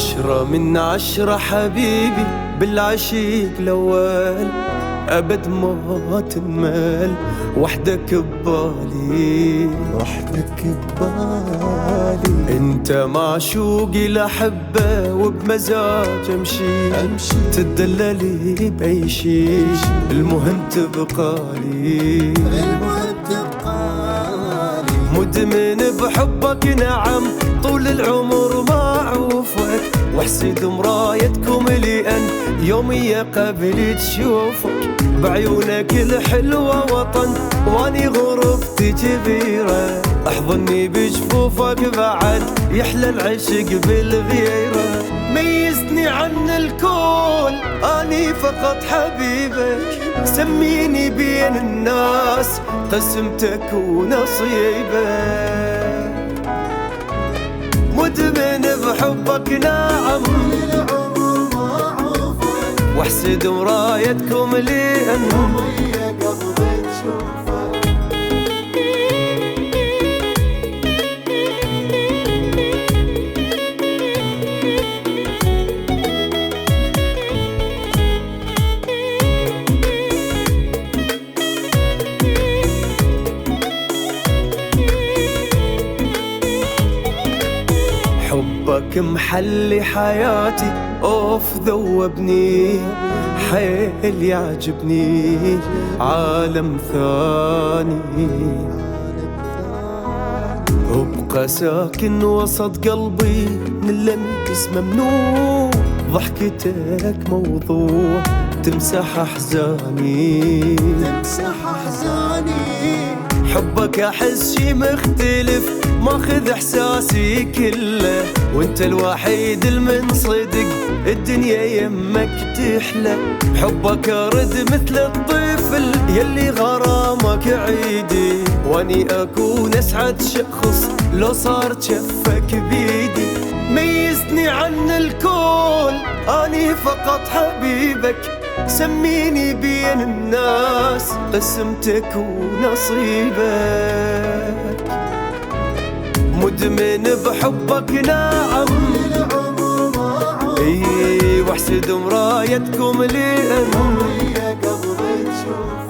10 من 10 حبيبي بالعشيق الأول، أبد ما تنمل وحدك ببالي، وحدك ببالي. انت معشوقي لحبه وبمزاج امشي تدللي بأي شي، المهم تبقالي، المهم تبقالي. مدمن بحبك نعم طول العمر معوفك، واحسد مرايتكم لأن يومي قبل تشوفك، بعيونك الحلوة وطن واني غرفتي كبيرة، احضني بجفوفك بعد يحلى العشق بالغيرة، ميزني عن الكل اني فقط حبيبك، سميني بين الناس قسمتك ونصيبك، مدمن بحبك نعم واحسد مرايتكم لأنهم يا قلبي تشوفك. حبك محلي حياتي، اوف ذوبني حيل يعجبني، عالم ثاني ابقى ساكن وسط قلبي، من اللمس ممنوع، ضحكتك موضوع تمسح احزاني، تمسح احزاني. حبك احس شي مختلف ماخذ احساسي كله، وانت الوحيد المنصدق الدنيا يمك تحلى، بحبك ارد مثل الطفل يلي غرامك عيدي، واني اكون اسعد شخص لو صار جفك بيدي، ميزني عن الكل اني فقط حبيبك، سميني بين الناس قسمتك ونصيبك، مدمن بحبك نعم اي واحسد مرايتكم لأنهم يا قلبي تشوفك.